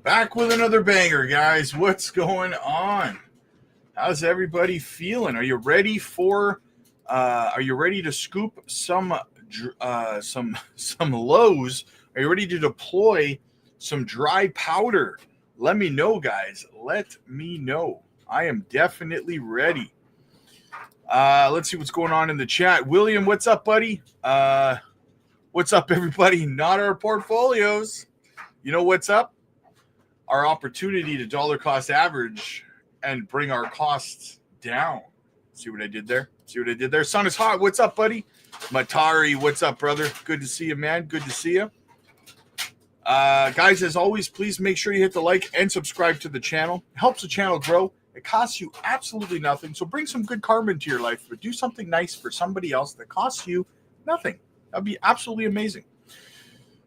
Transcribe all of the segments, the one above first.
Back with another banger, guys. What's going on? How's everybody feeling? Are you ready for? Are you ready to scoop some lows? Are you ready to deploy some dry powder? Let me know, guys. Let me know. I am definitely ready. Let's see what's going on in the chat. William, what's up, buddy? What's up, everybody? Not our portfolios. You know what's up? Our opportunity to dollar cost average and bring our costs down. See what I did there? See what I did there? Sun is hot. What's up, buddy? Matari, what's up, brother? Good to see you, man. Good to see you. Guys, as always, please make sure you hit the like and subscribe to the channel. It helps the channel grow. It costs you absolutely nothing. So bring some good karma into your life, but do something nice for somebody else that costs you nothing. That'd be absolutely amazing.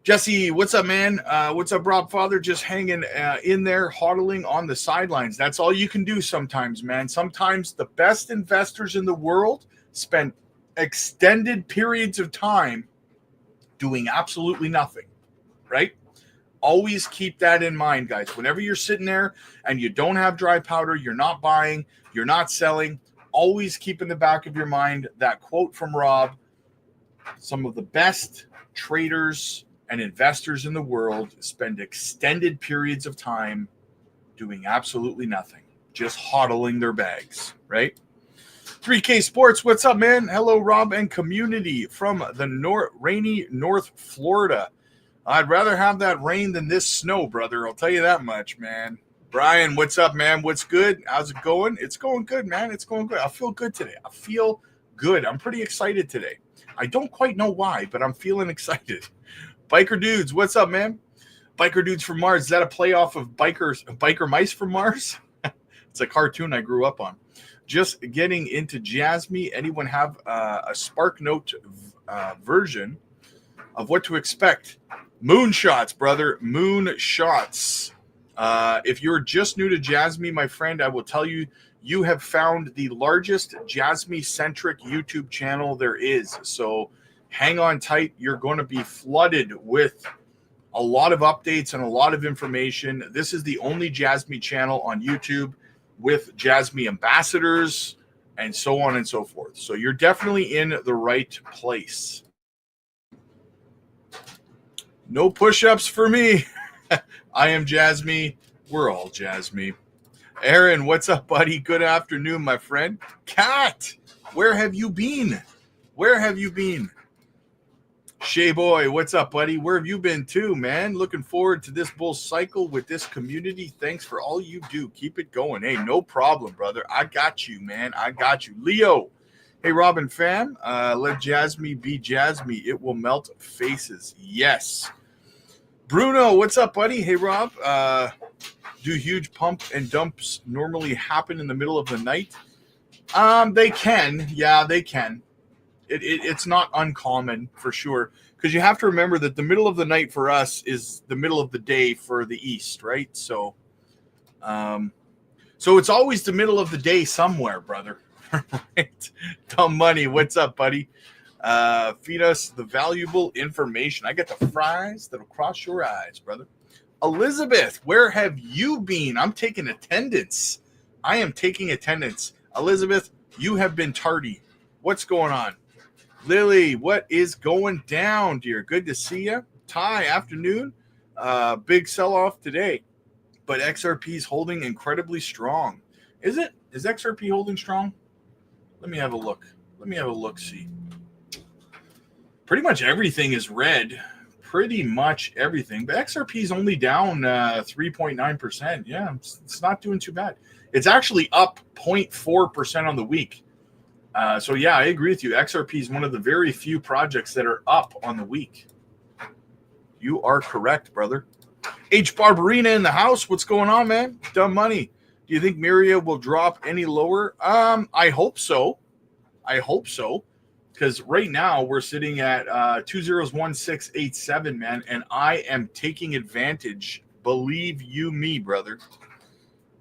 Jesse, what's up, man? What's up, Rob Father? Just hanging in there, hodling on the sidelines. That's all you can do sometimes, man. Sometimes the best investors in the world spend extended periods of time doing absolutely nothing, right? Always keep that in mind, guys. Whenever you're sitting there and you don't have dry powder, you're not buying, you're not selling, always keep in the back of your mind that quote from Rob: some of the best traders and investors in the world spend extended periods of time doing absolutely nothing, just hodling their bags, right? 3K Sports, what's up, man? Hello, Rob and community from the rainy North Florida. I'd rather have that rain than this snow, brother. I'll tell you that much, man. Brian, what's up, man? What's good? How's it going? It's going good, man. It's going good. I feel good today. I feel good. I'm pretty excited today. I don't quite know why, but I'm feeling excited. Biker Dudes, what's up, man? Biker Dudes from Mars. Is that a playoff of Biker Mice from Mars? It's a cartoon I grew up on. Just getting into JASMY. Anyone have a Spark Note version of what to expect? Moonshots, brother. Moonshots. If you're just new to JASMY, my friend, I will tell you, you have found the largest JASMY-centric YouTube channel there is. So hang on tight. You're going to be flooded with a lot of updates and a lot of information. This is the only JASMY channel on YouTube with JASMY ambassadors and so on and so forth. So you're definitely in the right place. No push-ups for me. I am JASMY. We're all JASMY. Aaron, what's up, buddy? Good afternoon, my friend. Kat, where have you been? Where have you been? Shay Boy, what's up, buddy? Where have you been too, man? Looking forward to this bull cycle with this community. Thanks for all you do. Keep it going. Hey, no problem, brother. I got you, man. I got you. Leo, hey, Robin fam, let JASMY be JASMY. It will melt faces. Yes. Bruno, what's up, buddy? Hey, Rob. Do huge pump and dumps normally happen in the middle of the night? They can. Yeah, they can. It's not uncommon for sure, because you have to remember that the middle of the night for us is the middle of the day for the East, right? So it's always the middle of the day somewhere, brother. Right? Dumb Money, what's up, buddy? Feed us the valuable information. I get the fries that'll cross your eyes, brother. Elizabeth, where have you been? I'm taking attendance. I am taking attendance. Elizabeth, you have been tardy. What's going on? Lily, what is going down, dear? Good to see you. Ty, afternoon. Big sell-off today, but XRP is holding incredibly strong. Is it? Is XRP holding strong? Let me have a look. See. Pretty much everything is red. Pretty much everything. But XRP is only down 3.9%. Yeah, it's not doing too bad. It's actually up 0.4% on the week. So, yeah, I agree with you. XRP is one of the very few projects that are up on the week. You are correct, brother. H. Barbarina in the house. What's going on, man? Dumb Money. Do you think Miria will drop any lower? I hope so. Because right now we're sitting at 201687, man, and I am taking advantage. Believe you me, brother.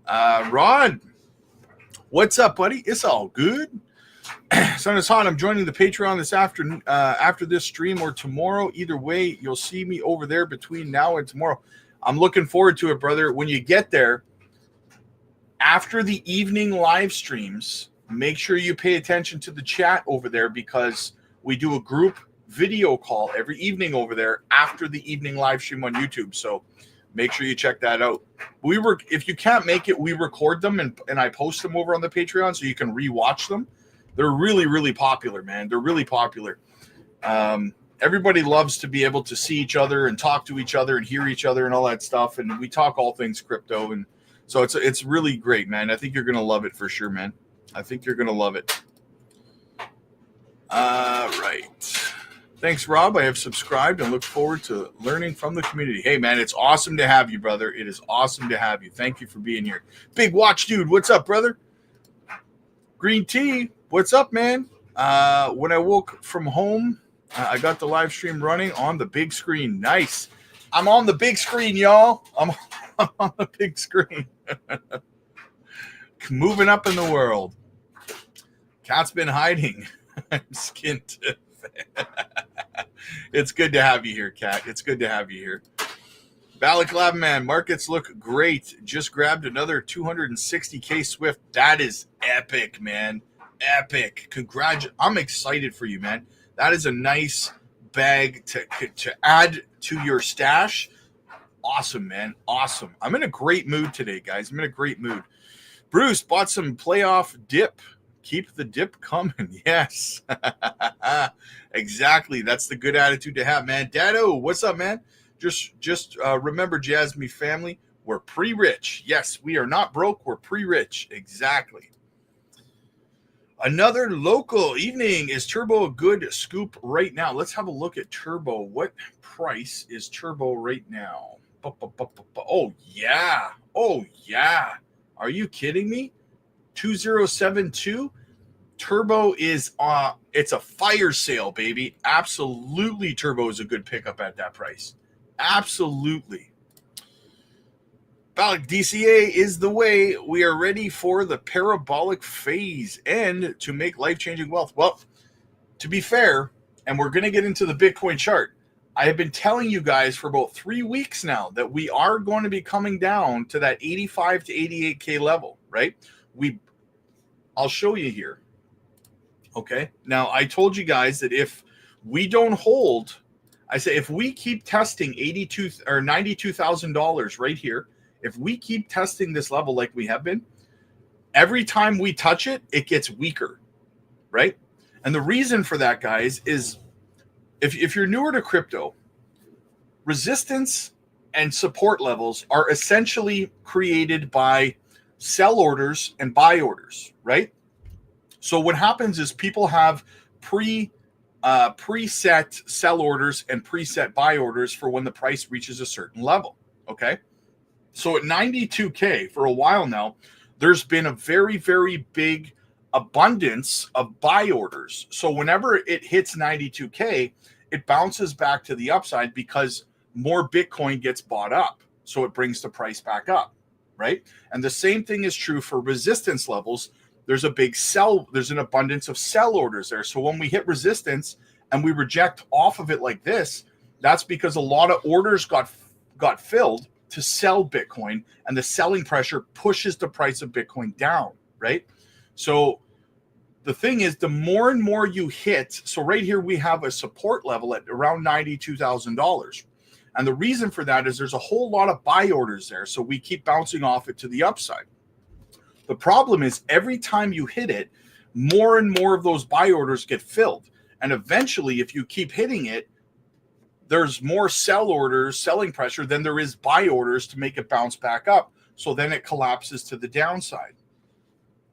Rod, what's up, buddy? It's all good. Sun is hot. I'm joining the Patreon this afternoon, after this stream or tomorrow. Either way, you'll see me over there between now and tomorrow. I'm looking forward to it, brother. When you get there, after the evening live streams, make sure you pay attention to the chat over there, because we do a group video call every evening over there after the evening live stream on YouTube. So make sure you check that out. If you can't make it, we record them and I post them over on the Patreon so you can rewatch them. They're really, really popular, man. They're really popular. Everybody loves to be able to see each other and talk to each other and hear each other and all that stuff. And we talk all things crypto. And so it's really great, man. I think you're going to love it for sure, man. I think you're going to love it. Right. Thanks, Rob. I have subscribed and look forward to learning from the community. Hey, man, it's awesome to have you, brother. It is awesome to have you. Thank you for being here. Big Watch Dude, what's up, brother? Green Tea, what's up, man? When I woke from home, I got the live stream running on the big screen. Nice. I'm on the big screen, y'all. I'm on the big screen. Moving up in the world. Cat's been hiding. I'm skint. It's good to have you here, Cat. It's good to have you here. Balaclava man, markets look great. Just grabbed another 260K Swift. That is epic, man. Epic. I'm excited for you, man. That is a nice bag to add to your stash. Awesome, man. Awesome. I'm in a great mood today, guys. I'm in a great mood. Bruce bought some playoff dip. Keep the dip coming. Yes. Exactly. That's the good attitude to have, man. Dado, what's up, man? Just remember, JASMY family, we're pre-rich. Yes, we are not broke. We're pre-rich. Exactly. Another local evening. Is Turbo a good scoop right now? Let's have a look at Turbo. What price is Turbo right now? Oh, yeah. Oh, yeah. Are you kidding me? 2072. Turbo is it's a fire sale, baby. Absolutely, Turbo is a good pickup at that price. Absolutely. Parabolic DCA is the way. We are ready for the parabolic phase and to make life-changing wealth. Well, to be fair, and we're going to get into the Bitcoin chart, I have been telling you guys for about 3 weeks now that we are going to be coming down to that 85 to 88K level, right? I'll show you here. Okay. Now, I told you guys that if we don't hold, I say if we keep testing $82,000 or $92,000 right here, if we keep testing this level like we have been, every time we touch it, it gets weaker, right? And the reason for that, guys, is if you're newer to crypto, resistance and support levels are essentially created by sell orders and buy orders, right? So what happens is people have preset sell orders and preset buy orders for when the price reaches a certain level, okay? So at 92K for a while now, there's been a very, very big abundance of buy orders. So whenever it hits 92K, it bounces back to the upside because more Bitcoin gets bought up. So it brings the price back up, right? And the same thing is true for resistance levels. There's a big there's an abundance of sell orders there. So when we hit resistance and we reject off of it like this, that's because a lot of orders got filled to sell Bitcoin, and the selling pressure pushes the price of Bitcoin down, right? So the thing is, the more and more you hit, so right here we have a support level at around $92,000. And the reason for that is there's a whole lot of buy orders there. So we keep bouncing off it to the upside. The problem is every time you hit it, more and more of those buy orders get filled. And eventually, if you keep hitting it, there's more sell orders, selling pressure than there is buy orders to make it bounce back up. So then it collapses to the downside.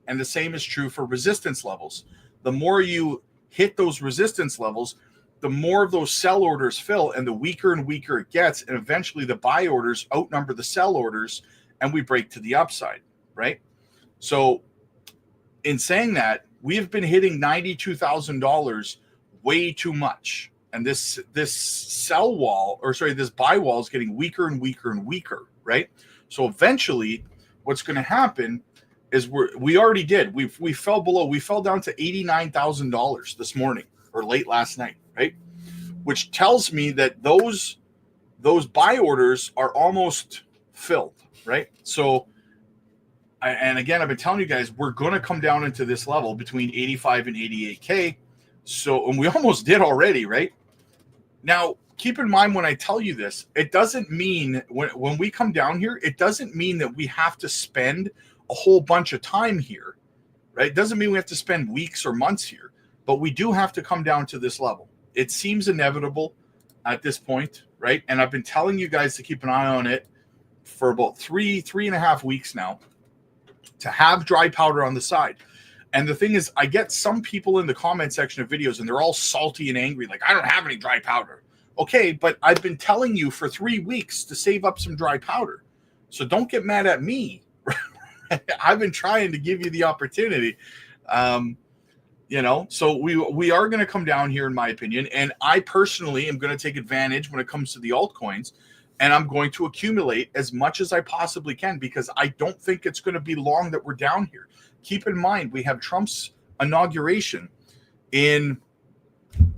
And the same is true for resistance levels. The more you hit those resistance levels, the more of those sell orders fill and the weaker and weaker it gets. And eventually the buy orders outnumber the sell orders and we break to the upside, right? So in saying that, we have been hitting $92,000 way too much. And this sell wall, or sorry, this buy wall is getting weaker and weaker and weaker, right? So eventually what's going to happen is we already did. We fell below. We fell down to $89,000 this morning or late last night, right? Which tells me that those those buy orders are almost filled, right? So, and again, I've been telling you guys, we're going to come down into this level between 85 and 88K. So, and we almost did already, right? Now, keep in mind when I tell you this, it doesn't mean when we come down here, it doesn't mean that we have to spend a whole bunch of time here, right? It doesn't mean we have to spend weeks or months here, but we do have to come down to this level. It seems inevitable at this point, right? And I've been telling you guys to keep an eye on it for about three and a half weeks now, to have dry powder on the side. And the thing is, I get some people in the comment section of videos and they're all salty and angry, like, I don't have any dry powder. Okay, but I've been telling you for 3 weeks to save up some dry powder. So don't get mad at me. I've been trying to give you the opportunity. You know, so we are going to come down here, in my opinion. And I personally am going to take advantage when it comes to the altcoins. And I'm going to accumulate as much as I possibly can, because I don't think it's going to be long that we're down here. Keep in mind, we have Trump's inauguration in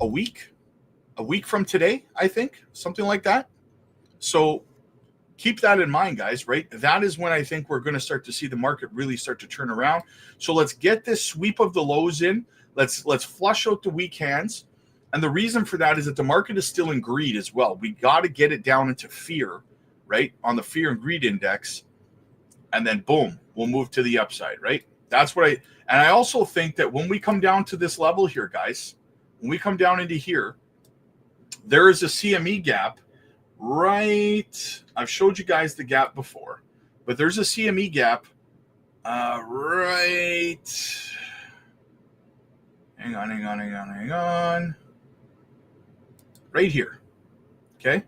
a week from today, I think, something like that. So keep that in mind, guys, right? That is when I think we're going to start to see the market really start to turn around. So let's get this sweep of the lows in. Let's flush out the weak hands. And the reason for that is that the market is still in greed as well. We got to get it down into fear, right? On the fear and greed index. And then boom, we'll move to the upside, right? That's what I also think that when we come down to this level here, guys, when we come down into here, there is a CME gap, right? I've showed you guys the gap before, but there's a CME gap, right? Hang on. Right here, okay?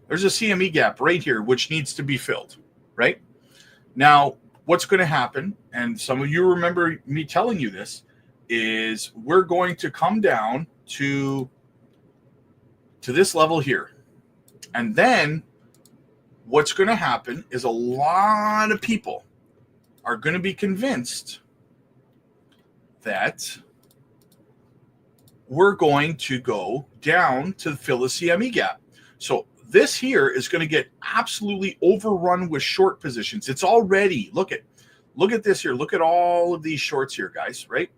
There's a CME gap right here, which needs to be filled, right? Now, what's going to happen, and some of you remember me telling you this, is we're going to come down to this level here. And then what's going to happen is a lot of people are going to be convinced that we're going to go down to fill the CME gap. So this here is going to get absolutely overrun with short positions. It's already, look at this here. Look at all of these shorts here, guys, right?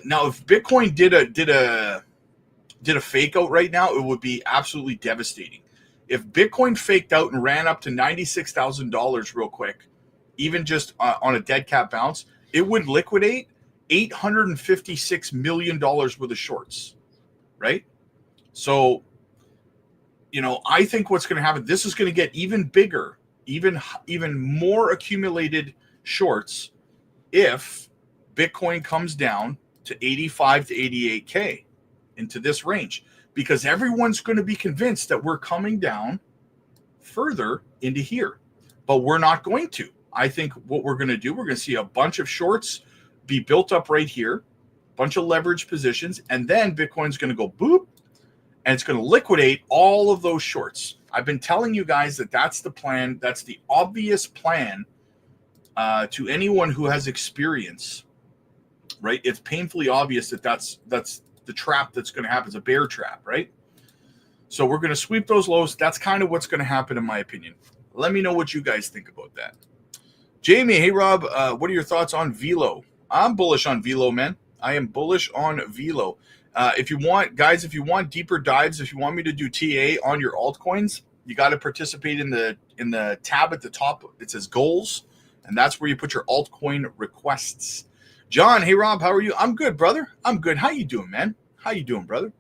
Now, if Bitcoin did a fake out right now, it would be absolutely devastating. If Bitcoin faked out and ran up to $96,000 real quick, even just on a dead cat bounce, it would liquidate $856 million worth of shorts, right? So, you know, I think what's going to happen, this is going to get even bigger, even more accumulated shorts if Bitcoin comes down to 85 to 88K into this range, because everyone's going to be convinced that we're coming down further into here, but we're not going to. I think what we're going to do, we're going to see a bunch of shorts be built up right here, a bunch of leverage positions, and then Bitcoin's going to go boop, and it's going to liquidate all of those shorts. I've been telling you guys that that's the plan. That's the obvious plan to anyone who has experience, right? It's painfully obvious that that's the trap that's going to happen. It's a bear trap, right? So we're going to sweep those lows. That's kind of what's going to happen, in my opinion. Let me know what you guys think about that. Jamie, hey, Rob, what are your thoughts on Velo? I'm bullish on Velo, man. I am bullish on Velo. If you want, guys, if you want deeper dives, if you want me to do TA on your altcoins, you got to participate in the tab at the top. It says goals, and that's where you put your altcoin requests. John, hey, Rob, how are you? I'm good, brother. I'm good. How you doing, man? How you doing, brother?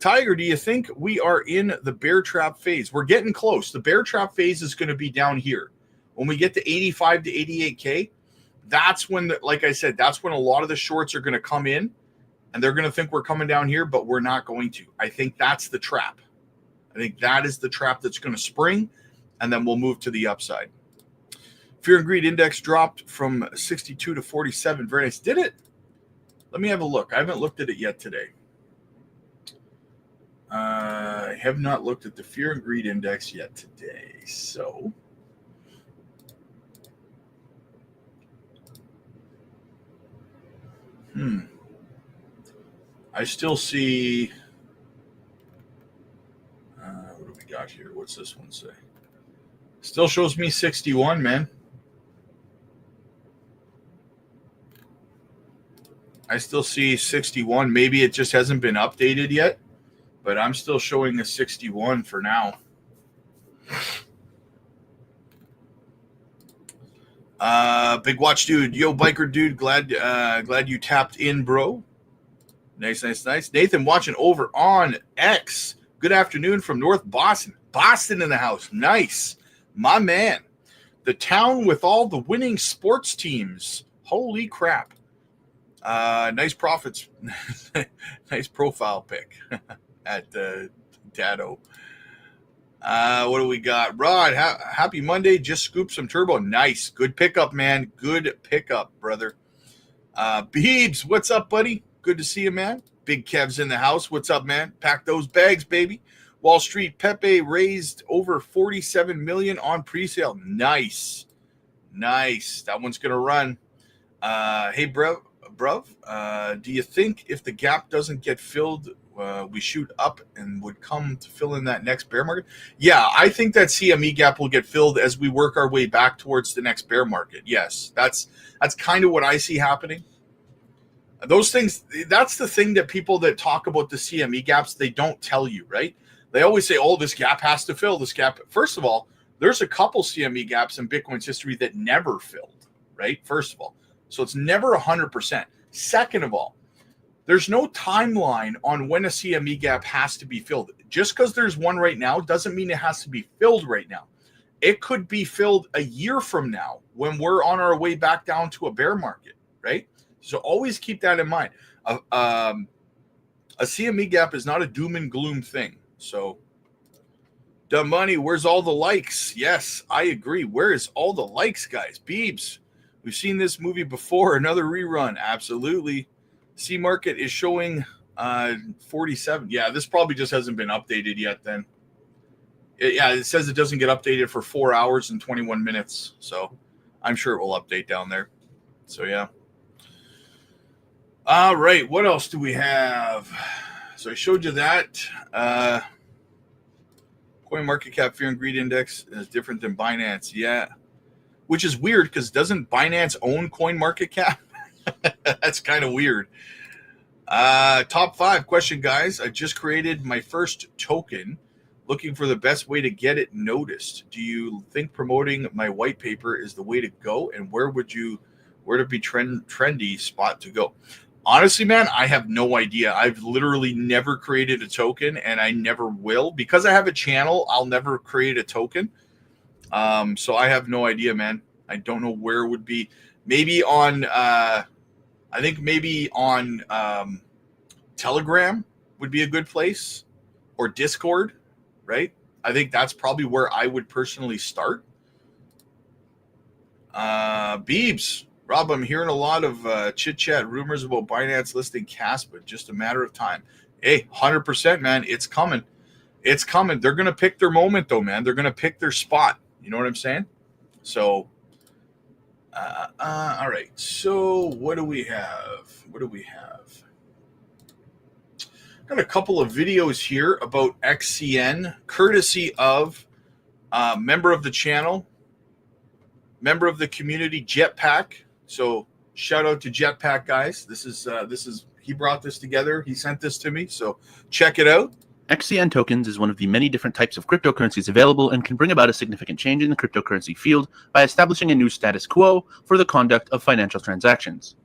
Tiger, do you think we are in the bear trap phase? We're getting close. The bear trap phase is going to be down here. When we get to 85 to 88K, that's when, like I said, that's when a lot of the shorts are going to come in, and they're going to think we're coming down here, but we're not going to. I think that's the trap. I think that is the trap that's going to spring, and then we'll move to the upside. Fear and Greed Index dropped from 62 to 47. Very nice. Did it? Let me have a look. I haven't looked at it yet today. I have not looked at the Fear and Greed Index yet today. So I still see. What do we got here? What's this one say? Still shows me 61, man. I still see 61. Maybe it just hasn't been updated yet, but I'm still showing a 61 for now. Big watch dude, yo biker dude, glad you tapped in, bro. Nice. Nathan watching over on X. Good afternoon from North Boston. Boston in the house. Nice, my man. The town with all the winning sports teams. Holy crap. Nice profits. Nice profile pic at Dado. What do we got? Rod, happy Monday. Just scooped some turbo. Nice. Good pickup, man. Good pickup, brother. Beebs, what's up, buddy? Good to see you, man. Big Kev's in the house. What's up, man? Pack those bags, baby. Wall Street Pepe raised over 47 million on presale. Nice. That one's gonna run. Hey, bruv. Do you think if the gap doesn't get filled, we shoot up and would come to fill in that next bear market? Yeah, I think that CME gap will get filled as we work our way back towards the next bear market. Yes, that's kind of what I see happening. Those things, that's the thing that people that talk about the CME gaps, they don't tell you, right? They always say, oh, this gap has to fill, this gap. First of all, there's a couple CME gaps in Bitcoin's history that never filled, right? First of all. So it's never 100%. Second of all, there's no timeline on when a CME gap has to be filled. Just because there's one right now doesn't mean it has to be filled right now. It could be filled a year from now when we're on our way back down to a bear market, right? So always keep that in mind. A CME gap is not a doom and gloom thing. So, the money, where's all the likes? Yes, I agree. Where is all the likes, guys? Beebs, we've seen this movie before. Another rerun. Absolutely. C market is showing 47. Yeah, this probably just hasn't been updated yet then. It says it doesn't get updated for 4 hours and 21 minutes. So I'm sure it will update down there. So, yeah. All right. What else do we have? So I showed you that. CoinMarketCap Fear and Greed Index is different than Binance. Yeah. Which is weird because doesn't Binance own CoinMarketCap? That's kind of weird. Top 5 question, guys. I just created my first token. Looking for the best way to get it noticed. Do you think promoting my white paper is the way to go? And where to be trendy spot to go? Honestly, man, I have no idea. I've literally never created a token, and I never will. Because I have a channel, I'll never create a token. So I have no idea, man. I don't know where it would be. Maybe on, I think maybe on Telegram would be a good place, or Discord, right? I think that's probably where I would personally start. Beebs. Rob, I'm hearing a lot of chit-chat rumors about Binance listing KASPA. Just a matter of time. Hey, 100%, man. It's coming. It's coming. They're going to pick their moment, though, man. They're going to pick their spot. You know what I'm saying? So, all right. So, what do we have? Got a couple of videos here about XCN, courtesy of member of the channel, member of the community, Jetpack. So shout out to Jetpack, guys. This is he brought this together. He sent this to me. So check it out. XCN tokens is one of the many different types of cryptocurrencies available and can bring about a significant change in the cryptocurrency field by establishing a new status quo for the conduct of financial transactions.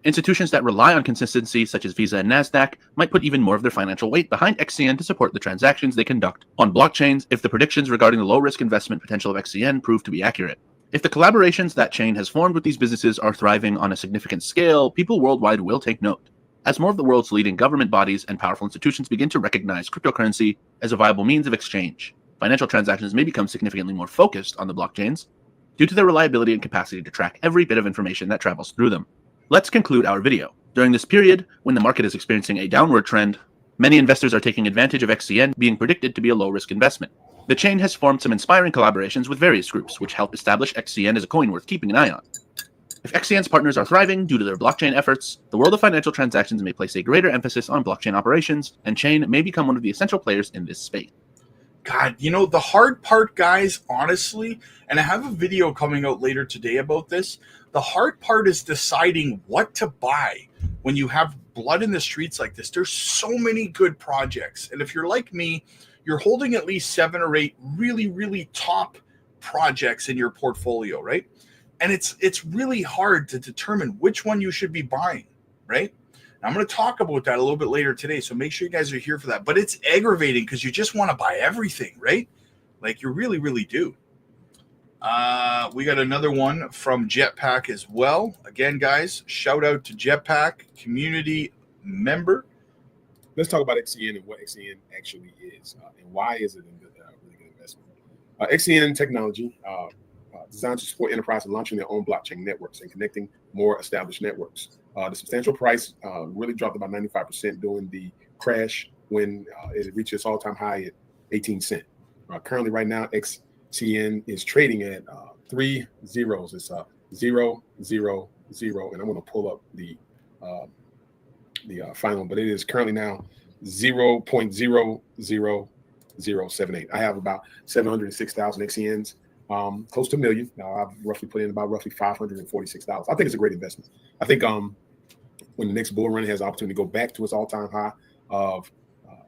Institutions that rely on consistency, such as Visa and NASDAQ, might put even more of their financial weight behind XCN to support the transactions they conduct on blockchains if the predictions regarding the low-risk investment potential of XCN prove to be accurate. If the collaborations that chain has formed with these businesses are thriving on a significant scale, people worldwide will take note. As more of the world's leading government bodies and powerful institutions begin to recognize cryptocurrency as a viable means of exchange, financial transactions may become significantly more focused on the blockchains due to their reliability and capacity to track every bit of information that travels through them. Let's conclude our video. During this period, when the market is experiencing a downward trend, many investors are taking advantage of XCN being predicted to be a low-risk investment. The chain has formed some inspiring collaborations with various groups, which help establish XCN as a coin worth keeping an eye on. If XCN's partners are thriving due to their blockchain efforts, the world of financial transactions may place a greater emphasis on blockchain operations, and Chain may become one of the essential players in this space. God, you know, the hard part, guys, honestly, and I have a video coming out later today about this, the hard part is deciding what to buy when you have blood in the streets like this. There's so many good projects. And if you're like me, you're holding at least 7 or 8 really, really top projects in your portfolio, right? And it's really hard to determine which one you should be buying, right? I'm going to talk about that a little bit later today, so make sure you guys are here for that. But it's aggravating because you just want to buy everything, right? Like you really, really do. We got another one from Jetpack as well. Again, guys, shout out to Jetpack, community member. Let's talk about XCN and what XCN actually is and why is it a really good investment. XCN technology designed to support enterprises launching their own blockchain networks and connecting more established networks. The substantial price really dropped about 95% during the crash when it reached its all-time high at 18 cents. Currently, right now, XCN is trading at 3 zeros. It's 0, 0, 0, and I'm going to pull up the final, but it is currently now 0.00078. I have about 706,000 XCNs. Close to $1 million. Now I've roughly put in about roughly $546. I think it's a great investment. I think when the next bull run has the opportunity to go back to its all-time high of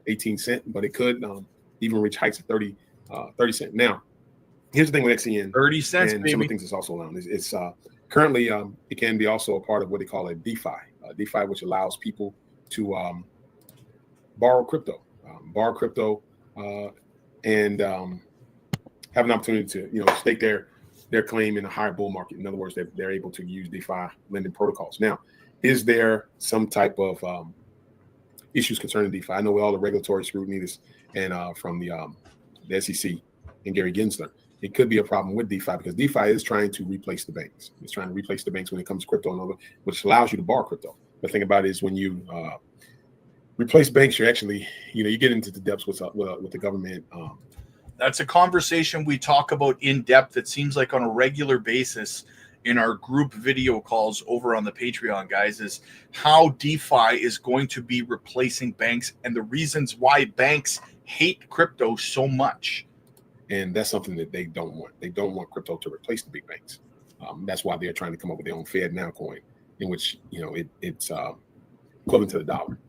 18 cents, but it could even reach heights of 30 cents. Now, here's the thing with XCN. 30 cents, and baby. Some of the things it's also around. It's currently it can be also a part of what they call a DeFi. DeFi, which allows people to borrow crypto, and have an opportunity to stake their claim in a higher bull market. In other words, they're able to use DeFi lending protocols. Now, is there some type of issues concerning DeFi? I know with all the regulatory scrutiny and from the SEC and Gary Gensler, it could be a problem with DeFi because DeFi is trying to replace the banks. It's trying to replace the banks when it comes to crypto and all that, which allows you to borrow crypto. The thing about it is when you replace banks, you're actually, you get into the depths with the government. That's a conversation we talk about in depth. It seems like on a regular basis in our group video calls over on the Patreon, guys, is how DeFi is going to be replacing banks and the reasons why banks hate crypto so much. And that's something that they don't want. They don't want crypto to replace the big banks. That's why they're trying to come up with their own Fed Now coin, in which it's equivalent to the dollar.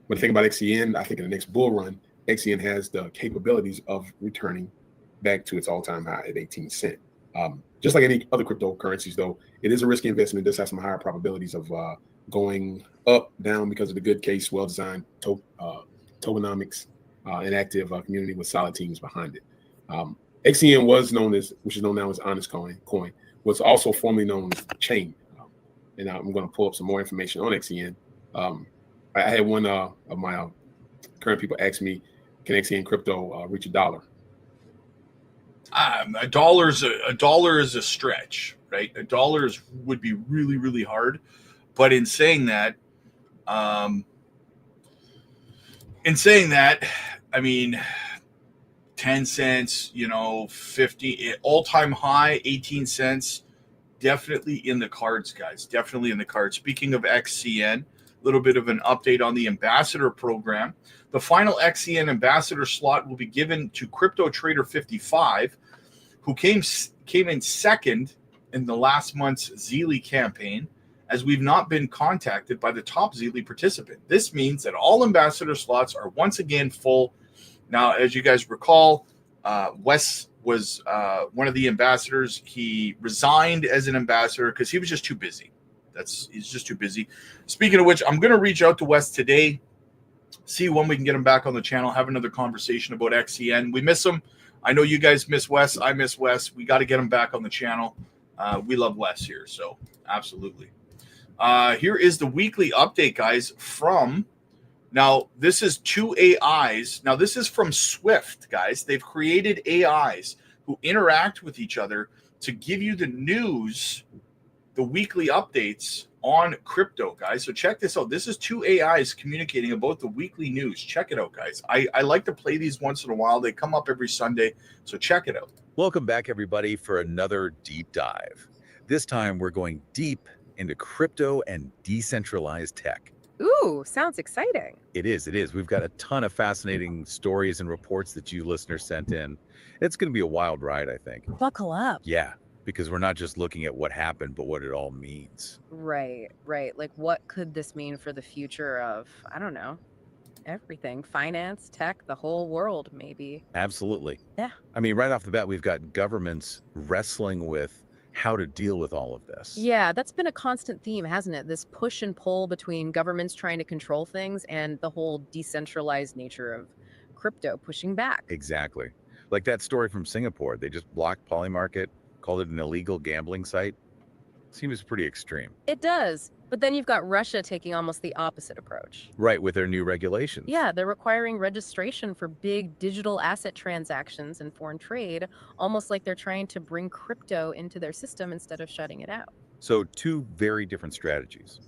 But the thing about XCN, I think in the next bull run, XCN has the capabilities of returning back to its all-time high at 18 cents. Just like any other cryptocurrencies, though, it is a risky investment. It does have some higher probabilities of going up, down because of the good case, well-designed tokenomics, and active community with solid teams behind it. XCN was known as, which is known now as Honest Coin, was also formerly known as Chain. And I'm going to pull up some more information on XCN. I had one of my current people ask me, can XCN crypto reach $1? A dollar is a stretch, right? $1 would be really, really hard. But in saying that, I mean, 10 cents, 50, all-time high, 18 cents, definitely in the cards, guys. Definitely in the cards. Speaking of XCN, a little bit of an update on the ambassador program. The final XCN ambassador slot will be given to Crypto Trader 55, who came in second in the last month's Zeely campaign, as we've not been contacted by the top Zeely participant. This means that all ambassador slots are once again full. Now, as you guys recall, Wes was one of the ambassadors. He resigned as an ambassador because he was just too busy. He's just too busy. Speaking of which, I'm going to reach out to Wes today, see when we can get him back on the channel, have another conversation about XCN. We miss him. I know you guys miss Wes. I miss Wes. We got to get him back on the channel. We love Wes here, so absolutely. Here is the weekly update, guys, from... Now, this is 2 AIs. Now, this is from Swift, guys. They've created AIs who interact with each other to give you the news, the weekly updates on crypto, guys. So check this out. This is 2 AIs communicating about the weekly news. Check it out, guys. I like to play these once in a while. They come up every Sunday, so check it out. Welcome back, everybody, for another deep dive. This time, we're going deep into crypto and decentralized tech. Ooh, sounds exciting. It is. We've got a ton of fascinating stories and reports that you listeners sent in. It's going to be a wild ride, I think. Buckle up. Yeah, because we're not just looking at what happened, but what it all means. Right. Like, what could this mean for the future of, I don't know, everything? Finance, tech, the whole world, maybe. Absolutely. Yeah. I mean, right off the bat, we've got governments wrestling with how to deal with all of this. Yeah, that's been a constant theme, hasn't it? This push and pull between governments trying to control things and the whole decentralized nature of crypto pushing back. Exactly. Like that story from Singapore. They just blocked Polymarket, called it an illegal gambling site. Seems pretty extreme. It does. But then you've got Russia taking almost the opposite approach. Right, with their new regulations. Yeah, they're requiring registration for big digital asset transactions and foreign trade, almost like they're trying to bring crypto into their system instead of shutting it out. So two very different strategies.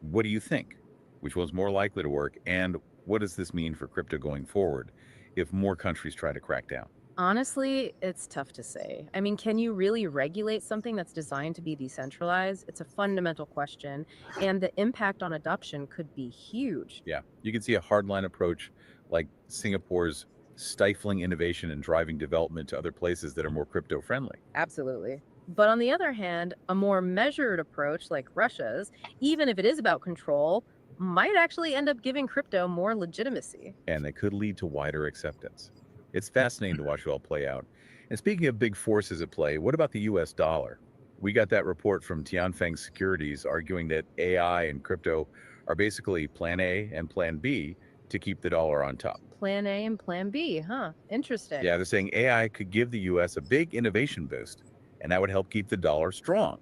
What do you think? Which one's more likely to work? And what does this mean for crypto going forward if more countries try to crack down? Honestly, it's tough to say. I mean, can you really regulate something that's designed to be decentralized? It's a fundamental question, and the impact on adoption could be huge. Yeah, you can see a hardline approach like Singapore's stifling innovation and driving development to other places that are more crypto friendly. Absolutely. But on the other hand, a more measured approach like Russia's, even if it is about control, might actually end up giving crypto more legitimacy. And it could lead to wider acceptance. It's fascinating to watch it all play out. And speaking of big forces at play, what about the US dollar? We got that report from Tianfeng Securities arguing that AI and crypto are basically plan A and plan B to keep the dollar on top. Plan A and Plan B, huh? Interesting. Yeah, they're saying AI could give the US a big innovation boost, and that would help keep the dollar strong.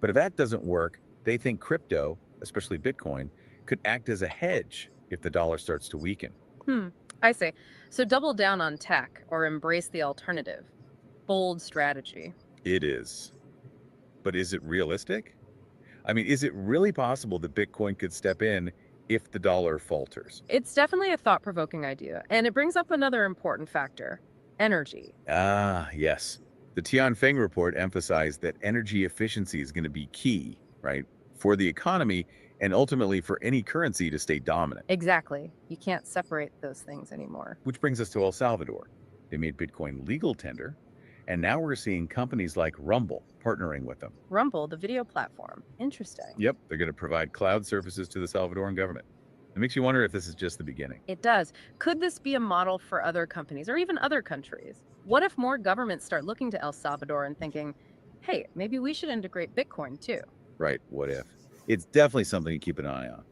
But if that doesn't work, they think crypto, especially Bitcoin, could act as a hedge if the dollar starts to weaken. I see. So double down on tech or embrace the alternative. Bold strategy. It is. But is it realistic? I mean, is it really possible that Bitcoin could step in if the dollar falters? It's definitely a thought-provoking idea, and it brings up another important factor: energy. Ah, yes. The Tianfeng report emphasized that energy efficiency is going to be key, right, for the economy and ultimately for any currency to stay dominant. Exactly. You can't separate those things anymore. Which brings us to El Salvador. They made Bitcoin legal tender, and now we're seeing companies like Rumble partnering with them. Rumble, the video platform. Interesting. Yep, they're going to provide cloud services to the Salvadoran government. It makes you wonder if this is just the beginning. It does. Could this be a model for other companies or even other countries? What if more governments start looking to El Salvador and thinking, hey, maybe we should integrate Bitcoin too? Right, what if? It's definitely something to keep an eye on.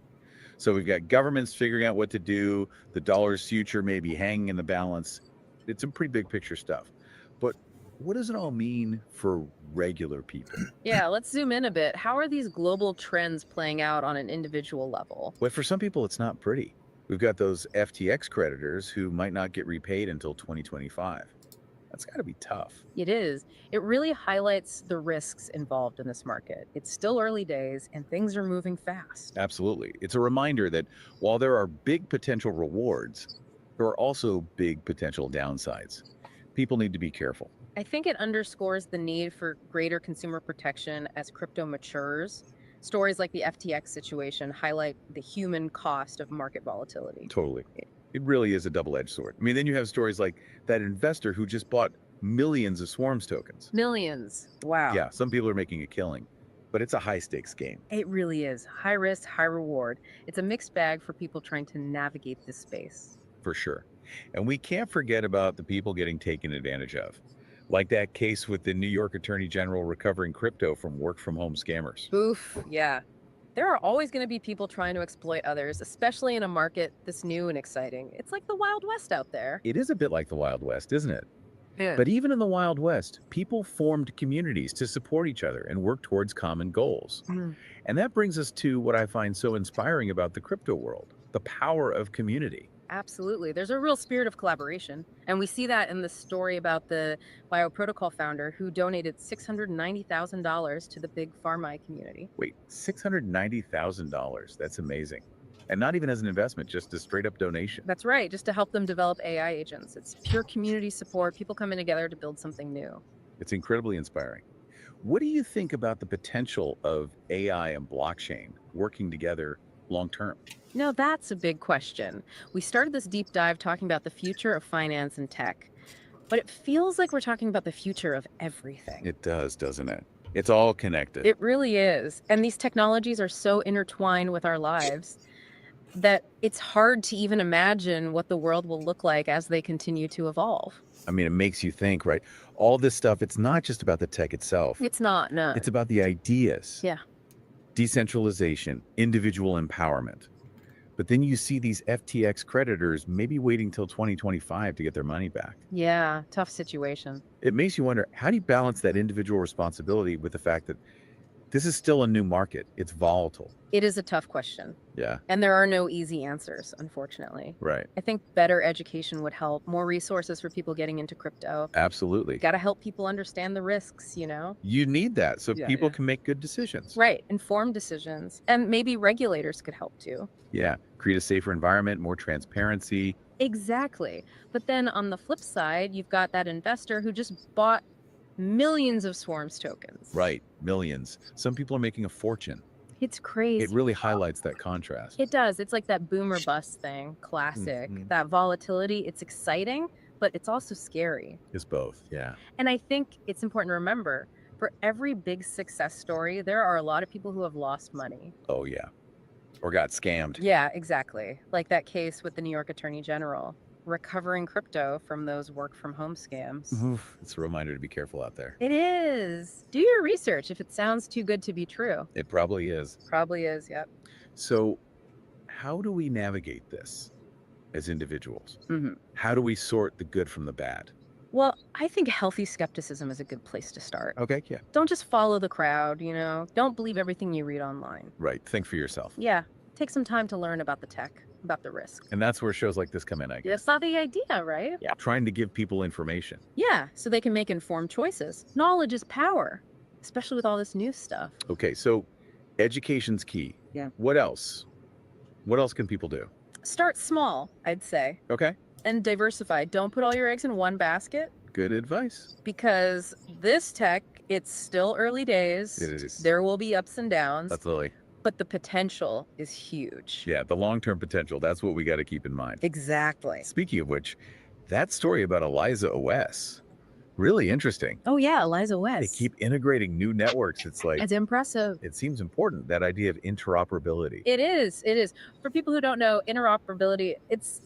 So we've got governments figuring out what to do. The dollar's future may be hanging in the balance. It's some pretty big picture stuff. But what does it all mean for regular people? Yeah, let's zoom in a bit. How are these global trends playing out on an individual level? Well, for some people, it's not pretty. We've got those FTX creditors who might not get repaid until 2025. That's got to be tough. It is. It really highlights the risks involved in this market. It's still early days and things are moving fast. Absolutely. It's a reminder that while there are big potential rewards, there are also big potential downsides. People need to be careful. I think it underscores the need for greater consumer protection as crypto matures. Stories like the FTX situation highlight the human cost of market volatility. Totally. It really is a double-edged sword. I mean, then you have stories like that investor who just bought millions of Swarms tokens. Millions. Wow. Yeah, some people are making a killing, but it's a high-stakes game. It really is. High risk, high reward. It's a mixed bag for people trying to navigate this space. For sure. And we can't forget about the people getting taken advantage of, like that case with the New York Attorney General recovering crypto from work-from-home scammers. Oof, yeah. There are always going to be people trying to exploit others, especially in a market this new and exciting. It's like the Wild West out there. It is a bit like the Wild West, isn't it? Yeah. But even in the Wild West, people formed communities to support each other and work towards common goals. And that brings us to what I find so inspiring about the crypto world, the power of community. Absolutely. There's a real spirit of collaboration. And we see that in the story about the BioProtocol founder who donated $690,000 to the big pharma community. Wait, $690,000. That's amazing. And not even as an investment, just a straight up donation. That's right, just to help them develop AI agents. It's pure community support, people coming together to build something new. It's incredibly inspiring. What do you think about the potential of AI and blockchain working together long term? No, that's a big question. We started this deep dive talking about the future of finance and tech, but it feels like we're talking about the future of everything. It does, doesn't it? It's all connected. It really is. And these technologies are so intertwined with our lives that it's hard to even imagine what the world will look like as they continue to evolve. I mean, it makes you think, right? All this stuff, it's not just about the tech itself. It's not, no. It's about the ideas. Yeah. Decentralization, individual empowerment. But then you see these FTX creditors maybe waiting till 2025 to get their money back. Yeah, tough situation. It makes you wonder, how do you balance that individual responsibility with the fact that this is still a new market? It's volatile. It is a tough question. Yeah, And there are no easy answers, unfortunately. right. I think better education would help, more resources for people getting into crypto. Absolutely. Got to help people understand the risks, you know? You need that so Yeah, people yeah. can make good decisions. Right, informed decisions. And maybe regulators could help too. Yeah, create a safer environment, more transparency. Exactly. But then on the flip side, you've got that investor who just bought millions of Swarms tokens. Right, millions. Some people are making a fortune. It's crazy. It really highlights that contrast. It does. It's like that boomer bust thing, classic. Mhm. That volatility, it's exciting, but it's also scary. It's both, yeah. And I think it's important to remember, for every big success story, there are a lot of people who have lost money. Oh, yeah. Or got scammed. Yeah, exactly. Like that case with the New York Attorney General, recovering crypto from those work from home scams. Oof, it's a reminder to be careful out there. It is. Do your research if it sounds too good to be true. It probably is. Probably is, yep. So, how do we navigate this as individuals? hmm How do we sort the good from the bad? Well, I think healthy skepticism is a good place to start. Okay, yeah. Don't just follow the crowd, you know? Don't believe everything you read online. Right. Think for yourself. Yeah, take some time to learn about the tech, about the risks. And that's where shows like this come in, I guess. That's not the idea, right? Yeah. Trying to give people information. Yeah, so they can make informed choices. Knowledge is power, especially with all this new stuff. Okay, so education's key. Yeah. What else? What else can people do? Start small, I'd say, Okay. and diversify. Don't put all your eggs in one basket Good advice. because this tech, it's still early days. It is. There will be ups and downs, That's Lily. but the potential is huge. Yeah, the long-term potential. That's what we got to keep in mind. Exactly. Speaking of which, that story about Eliza OS, really interesting. Oh yeah, Eliza They West. keep integrating new networks. It's like, It's impressive. it seems important, that idea of interoperability. It is. It is. For people who don't know, interoperability, it's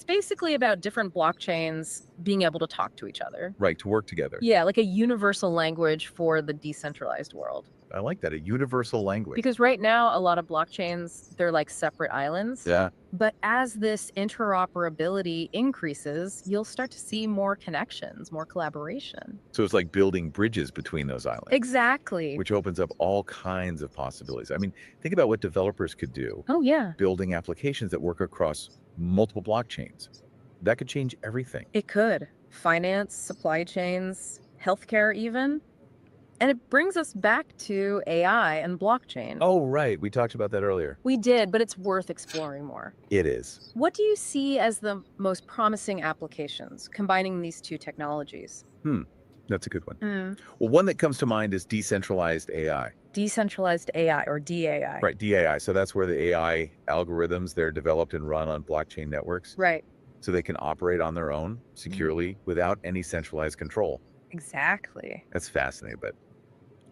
basically about different blockchains being able to talk to each other. Right, to work together. Yeah, like a universal language for the decentralized world. I like that, a universal language. Because right now, a lot of blockchains, they're like separate islands. Yeah, But as this interoperability increases, you'll start to see more connections, more collaboration. so it's like building bridges between those islands. Exactly. Which opens up all kinds of possibilities. I mean, think about what developers could do, Oh, yeah, building applications that work across multiple blockchains. That could change everything. it could. Finance, supply chains, healthcare, even. And it brings us back to AI and blockchain. Oh, right. We talked about that earlier. We did, but it's worth exploring more. It is. What do you see as the most promising applications combining these two technologies? That's a good one. Well, one that comes to mind is decentralized AI. Decentralized AI or DAI. Right, DAI. So that's where the AI algorithms, they're developed and run on blockchain networks. Right. So they can operate on their own securely without any centralized control. Exactly. That's fascinating, but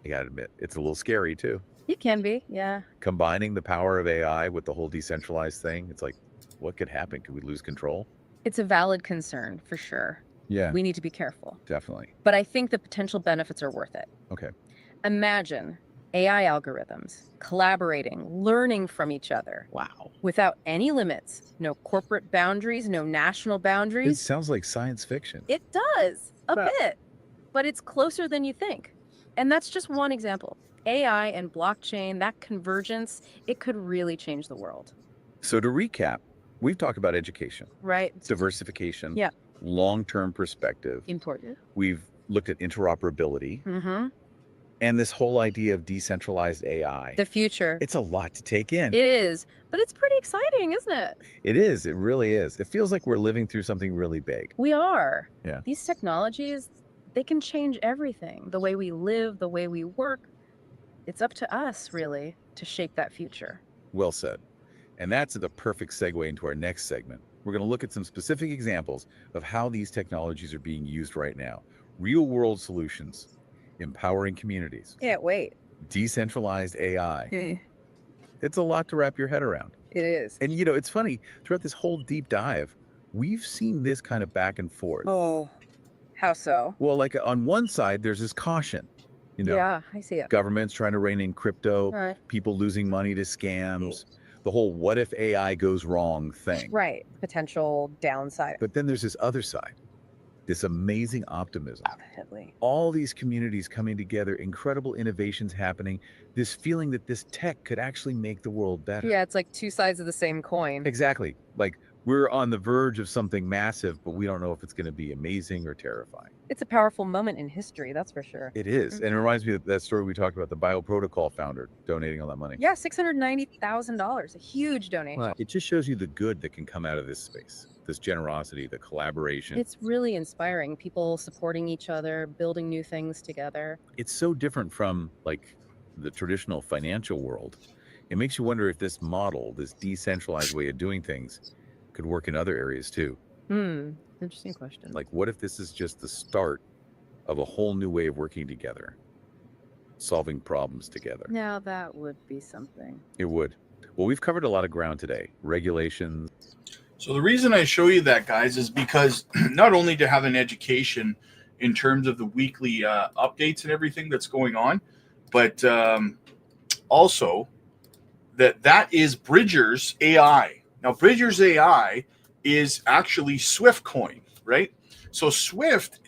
I gotta admit, it's a little scary too. It can be, yeah. Combining the power of AI with the whole decentralized thing, it's like, what could happen? Could we lose control? It's a valid concern for sure. Yeah, We need to be careful. definitely. But I think the potential benefits are worth it. Okay. Imagine AI algorithms collaborating, learning from each other Wow. without any limits. No corporate boundaries, no national It boundaries. sounds like science fiction. It does a Well- bit, but it's closer than you think. And that's just one example. AI and blockchain, that convergence, it could really change the world, So to recap, we've talked about education, right? diversification, Yeah. long-term perspective. Important. We've looked at interoperability Mm-hmm. and this whole idea of decentralized AI. The future. It's a lot to take in. It is, but it's pretty exciting, isn't it? It is. It really is. It feels like we're living through something really big. We are. Yeah. These technologies, They can change everything. The way we live, the way we work. It's up to us, really, to shape that future. Well said. And that's the perfect segue into our next segment. We're going to look at some specific examples of how these technologies are being used right now. Real-world solutions, empowering communities, Can't wait. decentralized AI. It's a lot to wrap your head around. It is. And you know, it's funny, throughout this whole deep dive, we've seen this kind of back and forth. Oh, how so? Well, like on one side, there's this caution. You know, Yeah, I see it. governments trying to rein in crypto, Right. people losing money to scams, the whole what if AI goes wrong thing. Right. Potential downside. But then there's this other side, this amazing optimism. Definitely. All these communities coming together, incredible innovations happening, this feeling that this tech could actually make the world better. Yeah, it's like two sides of the same coin. Exactly. Like we're on the verge of something massive, but we don't know if it's going to be amazing or terrifying. It's a powerful moment in history, that's for sure. It is. And it reminds me of that story we talked about, the Bioprotocol founder donating all that money. Yeah, $690,000, a huge donation. Well, it just shows you the good that can come out of this space, this generosity, the collaboration. It's really inspiring. People supporting each other, building new things together. It's so different from like the traditional financial world. It makes you wonder if this model, this decentralized way of doing things, could work in other areas too. Interesting question. Like, what if this is just the start of a whole new way of working together, solving problems together? Now that would be something. It would. Well, we've covered a lot of ground today. Regulations. So the reason I show you that, guys, is because not only to have an education in terms of the weekly updates and everything that's going on, but also that is Bridger's AI. Now, Bridger's AI is actually Swift coin, right? So Swift,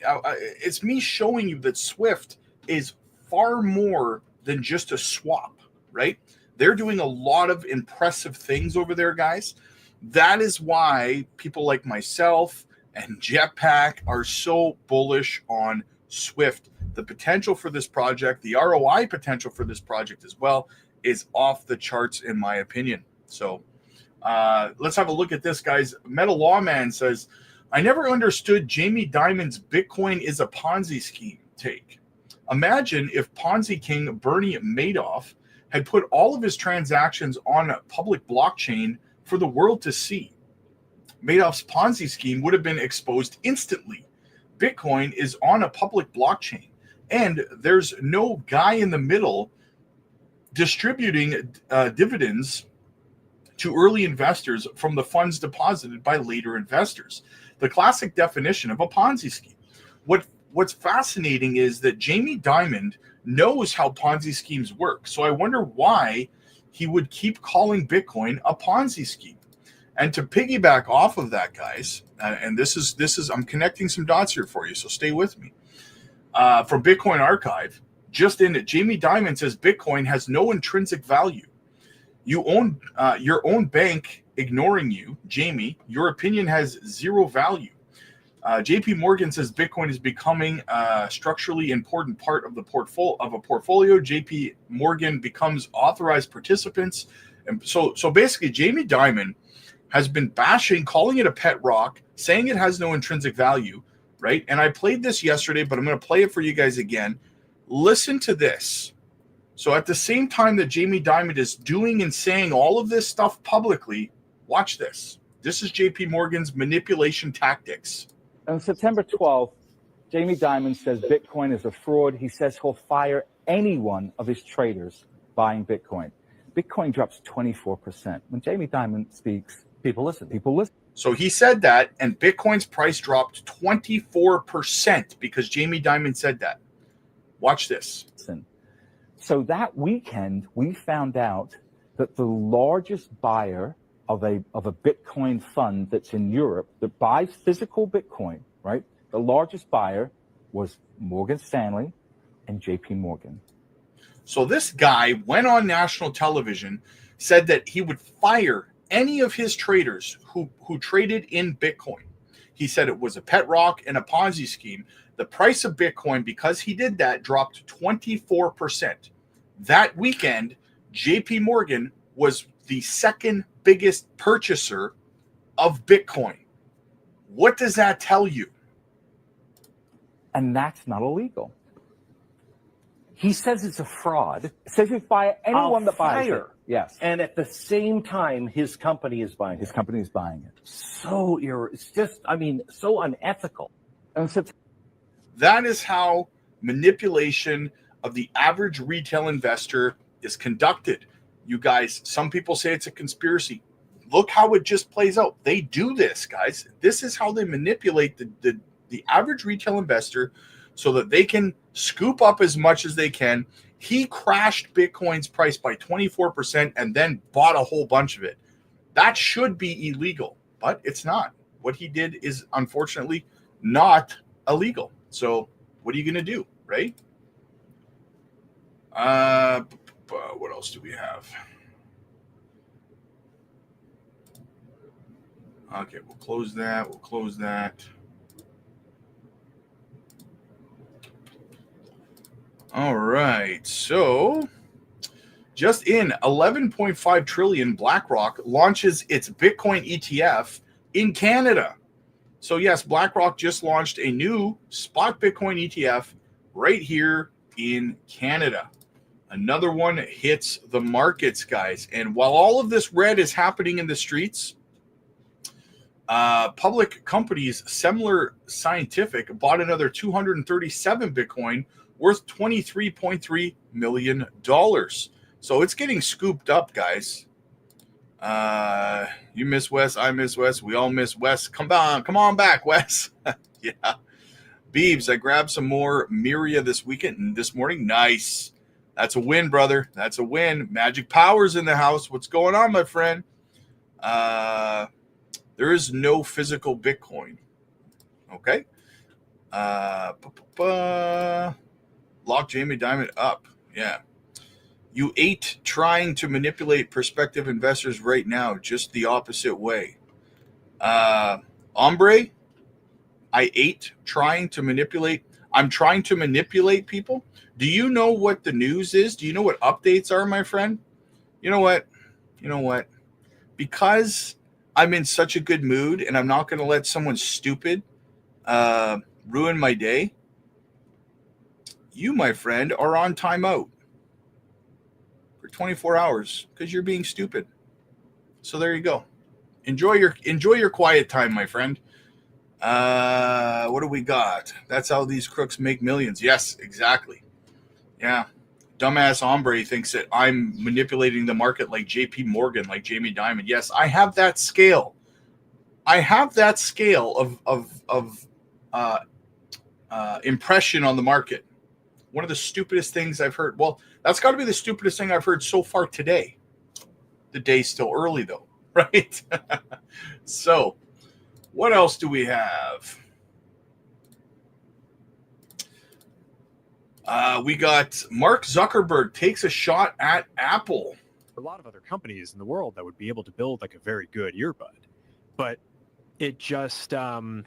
it's me showing you that Swift is far more than just a swap, right? They're doing a lot of impressive things over there, guys. That is why people like myself and Jetpack are so bullish on Swift. The potential for this project, the ROI potential for this project as well, is off the charts, in my opinion. So let's have a look at this, guys. Metal Lawman says, I never understood Jamie Dimon's Bitcoin is a Ponzi scheme take. Imagine if Ponzi King Bernie Madoff had put all of his transactions on a public blockchain for the world to see. Madoff's Ponzi scheme would have been exposed instantly. Bitcoin is on a public blockchain, and there's no guy in the middle distributing dividends to early investors from the funds deposited by later investors. The classic definition of a Ponzi scheme. What's fascinating is that Jamie Dimon knows how Ponzi schemes work. So I wonder why he would keep calling Bitcoin a Ponzi scheme. And to piggyback off of that, guys, and this is I'm connecting some dots here for you, so stay with me. From Bitcoin Archive, just in it, Jamie Dimon says Bitcoin has no intrinsic value. You own your own bank ignoring you, Jamie. Your opinion has zero value. JP Morgan says Bitcoin is becoming a structurally important part of the portfolio. JP Morgan becomes authorized participants, and so basically, Jamie Dimon has been bashing, calling it a pet rock, saying it has no intrinsic value, right? And I played this yesterday, but I'm going to play it for you guys again. Listen to this. So at the same time that Jamie Dimon is doing and saying all of this stuff publicly, watch this. This is JP Morgan's manipulation tactics. On September 12th, Jamie Dimon says Bitcoin is a fraud. He says he'll fire any one of his traders buying Bitcoin. Bitcoin drops 24%. When Jamie Dimon speaks, people listen. People listen. So he said that, and Bitcoin's price dropped 24% because Jamie Dimon said that. Watch this. So that weekend, we found out that the largest buyer of a Bitcoin fund that's in Europe that buys physical Bitcoin, right? The largest buyer was Morgan Stanley and JP Morgan. So this guy went on national television, said that he would fire any of his traders who traded in Bitcoin. He said it was a pet rock and a Ponzi scheme. The price of Bitcoin, because he did that, dropped 24%. That weekend, JP Morgan was the second biggest purchaser of Bitcoin. What does that tell you? And that's not illegal. He says it's a fraud. Says it's by anyone that buys it. Yes. And at the same time, his company is buying it. His company is buying it. So it's just, I mean, so unethical. And so that is how manipulation of the average retail investor is conducted. You guys, some people say it's a conspiracy. Look how it just plays out. They do this, guys. This is how they manipulate the average retail investor so that they can scoop up as much as they can. He crashed Bitcoin's price by 24% and then bought a whole bunch of it. That should be illegal, but it's not. What he did is unfortunately not illegal. So what are you going to do, right? What else do we have? Okay, we'll close that. We'll close that. All right. So just in 11.5 trillion, BlackRock launches its Bitcoin ETF in Canada. So yes, BlackRock just launched a new spot Bitcoin ETF right here in Canada. Another one hits the markets, guys. And while all of this red is happening in the streets, public companies, Semler Scientific, bought another 237 Bitcoin worth $23.3 million. So it's getting scooped up, guys. You miss Wes, I miss Wes, we all miss Wes. Come on back, Wes. Yeah. Beebs, I grabbed some more Miria this morning. Nice. That's a win, brother. That's a win. Magic Powers in the house. What's going on, my friend? There is no physical Bitcoin. Okay. Lock Jamie Dimon up. Yeah. You ate trying to manipulate prospective investors right now, just the opposite way. Ombre, I ate trying to manipulate. I'm trying to manipulate people. Do you know what the news is? Do you know what updates are, my friend? You know what? Because I'm in such a good mood and I'm not going to let someone stupid ruin my day, you, my friend, are on timeout for 24 hours because you're being stupid. So there you go. Enjoy your quiet time, my friend. What do we got? That's how these crooks make millions. Yes, exactly. Yeah. Dumbass hombre thinks that I'm manipulating the market like JP Morgan, like Jamie Dimon. Yes, I have that scale. I have that scale of impression on the market. One of the stupidest things I've heard. Well, that's got to be the stupidest thing I've heard so far today. The day's still early, though, right? So, what else do we have? We got Mark Zuckerberg takes a shot at Apple. A lot of other companies in the world that would be able to build like a very good earbud, but it just Apple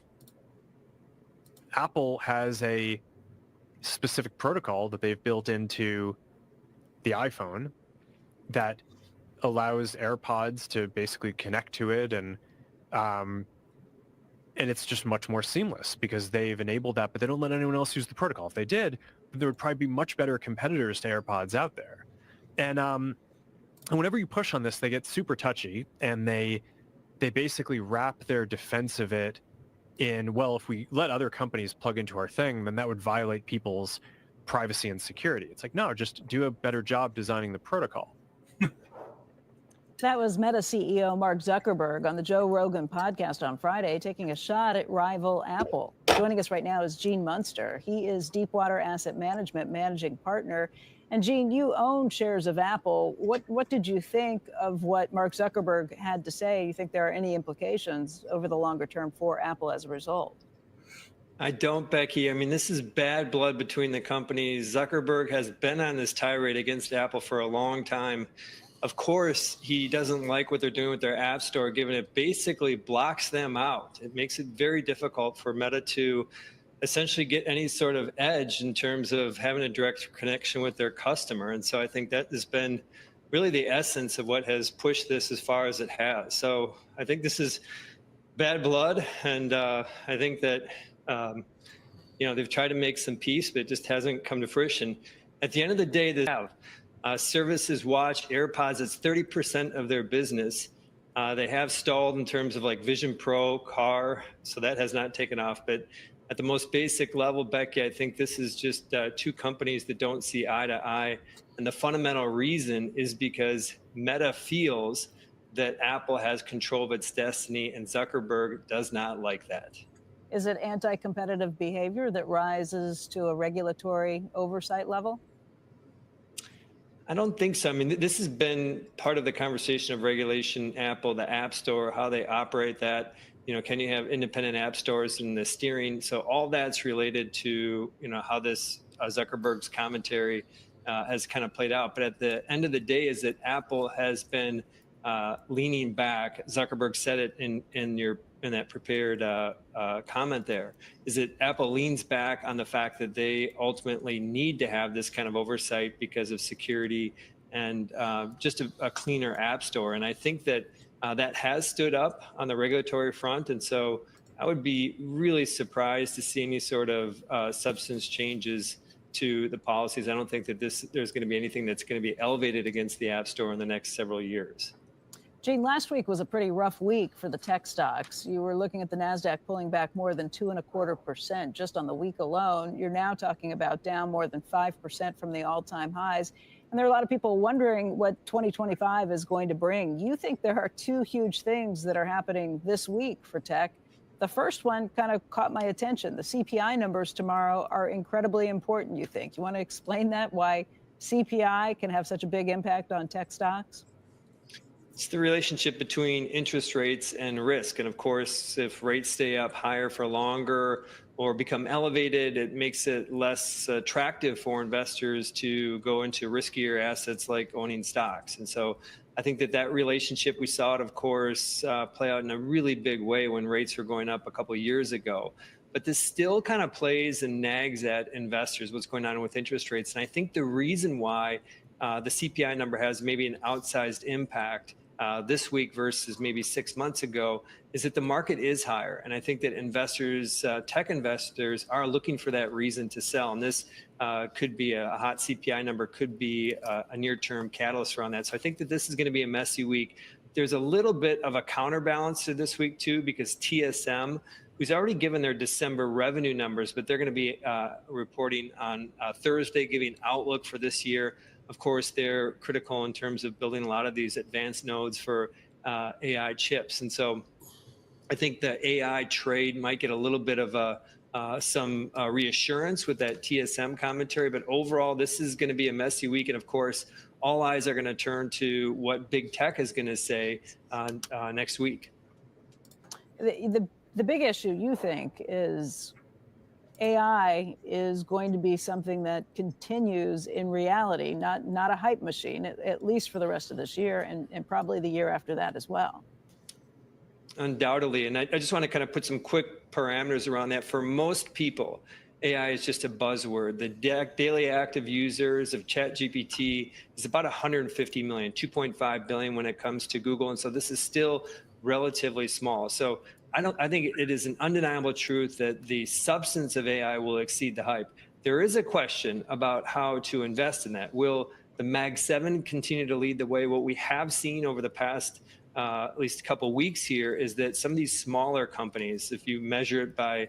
has a specific protocol that they've built into the iPhone that allows AirPods to basically connect to it, and it's just much more seamless because they've enabled that, but they don't let anyone else use the protocol. If they did, there would probably be much better competitors to AirPods out there. And whenever you push on this, they get super touchy, and they basically wrap their defense of it in, well, if we let other companies plug into our thing, then that would violate people's privacy and security. It's like, no, just do a better job designing the protocol. That was Meta CEO Mark Zuckerberg on the Joe Rogan podcast on Friday, taking a shot at rival Apple. Joining us right now is Gene Munster. He is Deepwater Asset Management managing partner. And Gene, you own shares of Apple. What did you think of what Mark Zuckerberg had to say? You think there are any implications over the longer term for Apple as a result? I don't, Becky. I mean, this is bad blood between the companies. Zuckerberg has been on this tirade against Apple for a long time. Of course, he doesn't like what they're doing with their app store, given it basically blocks them out. It makes it very difficult for Meta to essentially get any sort of edge in terms of having a direct connection with their customer. And so I think that has been really the essence of what has pushed this as far as it has. So I think this is bad blood. And I think that they've tried to make some peace, but it just hasn't come to fruition. At the end of the day, they have services, watch, AirPods. It's 30% of their business. They have stalled in terms of like Vision Pro, car, so that has not taken off. But at the most basic level, Becky, I think this is just two companies that don't see eye to eye. And the fundamental reason is because Meta feels that Apple has control of its destiny, and Zuckerberg does not like that. Is it anti-competitive behavior that rises to a regulatory oversight level? I don't think so. I mean, this has been part of the conversation of regulation, Apple, the App Store, how they operate that. Can you have independent app stores and the steering? So all that's related to, how this Zuckerberg's commentary has kind of played out. But at the end of the day is that Apple has been leaning back. Zuckerberg said it in that prepared comment there, is that Apple leans back on the fact that they ultimately need to have this kind of oversight because of security and just a cleaner app store. And I think that that has stood up on the regulatory front. And so I would be really surprised to see any sort of substance changes to the policies. I don't think that there's going to be anything that's going to be elevated against the App Store in the next several years. Gene, last week was a pretty rough week for the tech stocks. You were looking at the NASDAQ pulling back more than 2.25% just on the week alone. You're now talking about down more than 5% from the all-time highs. And there are a lot of people wondering what 2025 is going to bring. You think there are two huge things that are happening this week for tech. The first one kind of caught my attention. The CPI numbers tomorrow are incredibly important, you think. You want to explain that, why CPI can have such a big impact on tech stocks? It's the relationship between interest rates and risk. And of course, if rates stay up higher for longer or become elevated, it makes it less attractive for investors to go into riskier assets like owning stocks. And so I think that relationship, we saw it, of course, play out in a really big way when rates were going up a couple of years ago. But this still kind of plays and nags at investors, what's going on with interest rates. And I think the reason why the CPI number has maybe an outsized impact this week versus maybe 6 months ago is that the market is higher. And I think that investors, tech investors, are looking for that reason to sell. And this could be a hot CPI number, could be a near-term catalyst around that. So I think that this is going to be a messy week. There's a little bit of a counterbalance to this week, too, because TSM, who's already given their December revenue numbers, but they're going to be reporting on Thursday, giving outlook for this year. Of course, they're critical in terms of building a lot of these advanced nodes for AI chips. And so I think the AI trade might get a little bit of some reassurance with that TSM commentary. But overall, this is going to be a messy week. And of course, all eyes are going to turn to what big tech is going to say next week. The big issue, you think, is AI is going to be something that continues in reality, not a hype machine, at least for the rest of this year and probably the year after that as well. Undoubtedly. And I just want to kind of put some quick parameters around that. For most people, AI is just a buzzword. The daily active users of ChatGPT is about 150 million, 2.5 billion when it comes to Google. And so this is still relatively small. So I think it is an undeniable truth that the substance of AI will exceed the hype. There is a question about how to invest in that. Will the Mag 7 continue to lead the way? What we have seen over the past at least a couple of weeks here is that some of these smaller companies, if you measure it by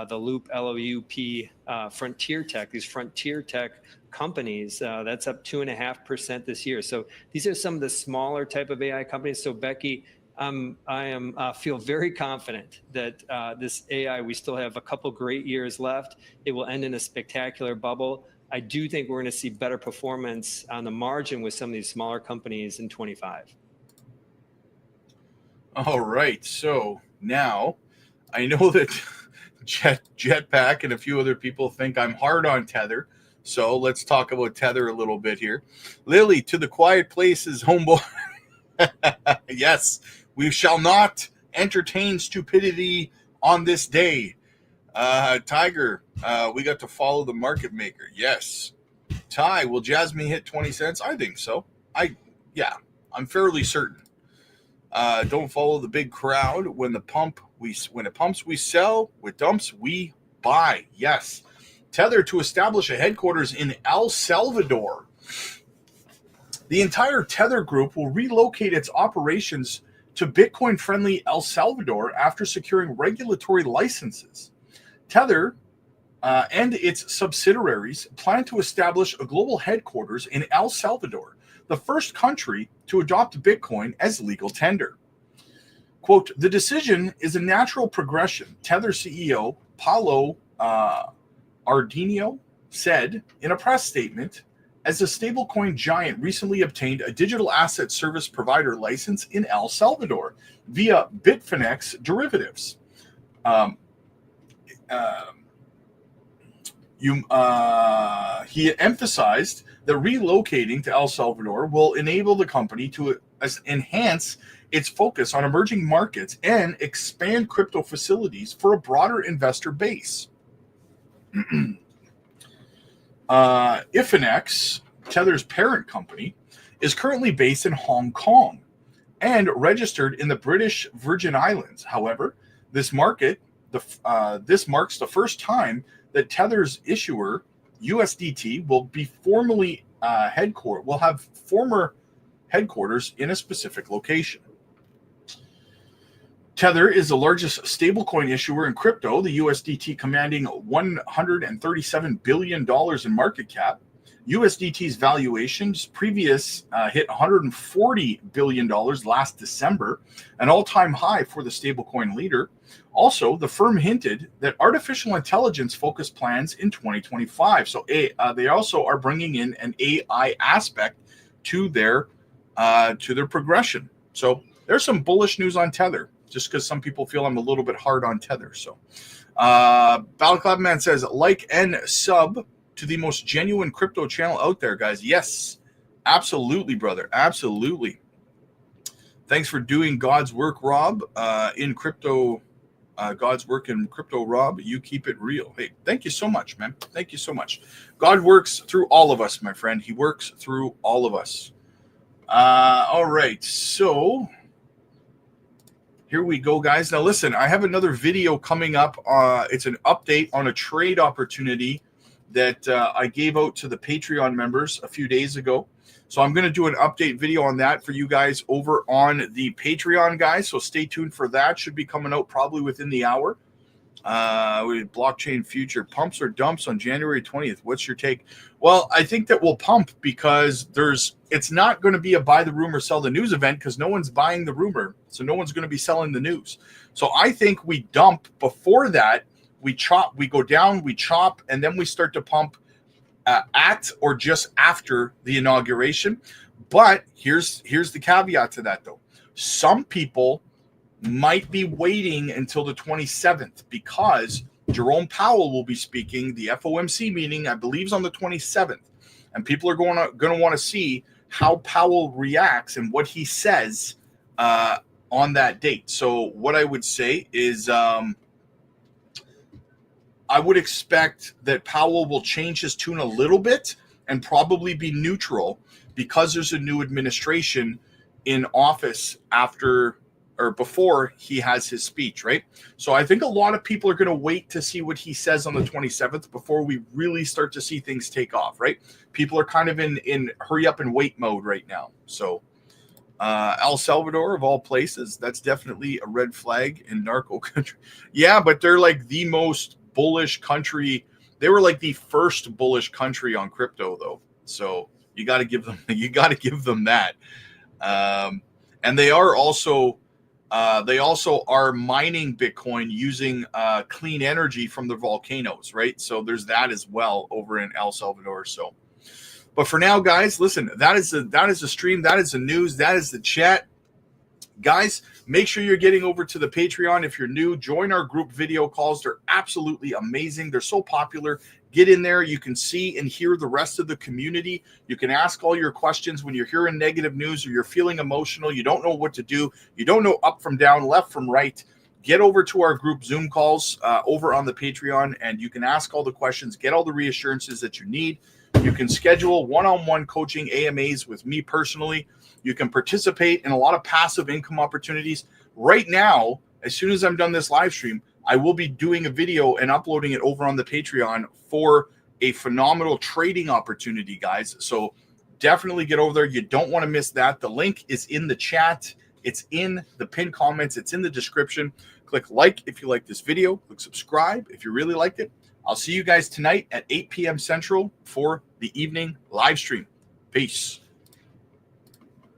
the Loop, L-O-U-P, Frontier Tech, these Frontier Tech companies, that's up 2.5% this year. So these are some of the smaller type of AI companies. So Becky, I feel very confident that this AI, we still have a couple great years left. It will end in a spectacular bubble. I do think we're going to see better performance on the margin with some of these smaller companies in 25. All right. So now I know that Jetpack and a few other people think I'm hard on Tether. So let's talk about Tether a little bit here. Lily, to the quiet places, homeboy. Yes, we shall not entertain stupidity on this day. Tiger, we got to follow the market maker. Yes. Ty, will Jasmy hit 20 cents? I think so. I'm fairly certain. Don't follow the big crowd. When it pumps, we sell. With dumps, we buy. Yes. Tether to establish a headquarters in El Salvador. The entire Tether group will relocate its operations to Bitcoin-friendly El Salvador after securing regulatory licenses. Tether and its subsidiaries plan to establish a global headquarters in El Salvador, the first country to adopt Bitcoin as legal tender. Quote, the decision is a natural progression, Tether CEO Paulo Ardinho said in a press statement, as the stablecoin giant recently obtained a digital asset service provider license in El Salvador via Bitfinex derivatives. He emphasized that relocating to El Salvador will enable the company to enhance its focus on emerging markets and expand crypto facilities for a broader investor base. Bitfinex, Tether's parent company, is currently based in Hong Kong and registered in the British Virgin Islands. However, this marks the first time that Tether's issuer USDT will be formally have former headquarters in a specific location. Tether is the largest stablecoin issuer in crypto, the USDT commanding $137 billion in market cap. USDT's valuations previous hit $140 billion last December, an all-time high for the stablecoin leader. Also, the firm hinted that artificial intelligence focused plans in 2025. So they also are bringing in an AI aspect to their progression. So there's some bullish news on Tether, just because some people feel I'm a little bit hard on Tether. So Battleclub Man says, like and sub to the most genuine crypto channel out there, guys. Yes, absolutely, brother. Absolutely. Thanks for doing God's work, Rob, in crypto. God's work in crypto, Rob. You keep it real. Hey, thank you so much, man. Thank you so much. God works through all of us, my friend. He works through all of us. All right. So here we go, guys. Now, listen, I have another video coming up. It's an update on a trade opportunity that I gave out to the Patreon members a few days ago. So I'm going to do an update video on that for you guys over on the Patreon, guys. So stay tuned for that. Should be coming out probably within the hour. Blockchain future pumps or dumps on January 20th. What's your take? Well, I think that we'll pump because it's not going to be a buy the rumor, sell the news event because no one's buying the rumor. So no one's going to be selling the news. So I think we dump before that. We chop, we go down, we chop, and then we start to pump at or just after the inauguration. But here's the caveat to that, though. Some people might be waiting until the 27th because Jerome Powell will be speaking. The FOMC meeting, I believe, is on the 27th. And people are going to want to see how Powell reacts and what he says on that date. So what I would say is I would expect that Powell will change his tune a little bit and probably be neutral because there's a new administration in office after or before he has his speech, right? So I think a lot of people are going to wait to see what he says on the 27th before we really start to see things take off, right? People are kind of in hurry up and wait mode right now. So El Salvador, of all places, that's definitely a red flag in narco country. Yeah, but they're like the most bullish country. They were like the first bullish country on crypto, though. So you got to give them that. And they are also are mining Bitcoin using clean energy from the volcanoes, right? So there's that as well over in El Salvador. So, but for now, guys, listen, that is the stream, that is the news, that is the chat. Guys, make sure you're getting over to the Patreon. If you're new, join our group video calls. They're absolutely amazing. They're so popular. Get in there. You can see and hear the rest of the community. You can ask all your questions when you're hearing negative news or you're feeling emotional. You don't know what to do. You don't know up from down, left from right. Get over to our group Zoom calls over on the Patreon, and you can ask all the questions, get all the reassurances that you need. You can schedule one-on-one coaching AMAs with me personally. You can participate in a lot of passive income opportunities. Right now, as soon as I'm done this live stream, I will be doing a video and uploading it over on the Patreon for a phenomenal trading opportunity, guys. So definitely get over there. You don't want to miss that. The link is in the chat. It's in the pinned comments. It's in the description. Click like if you like this video. Click subscribe if you really liked it. I'll see you guys tonight at 8 p.m. Central for the evening live stream. Peace.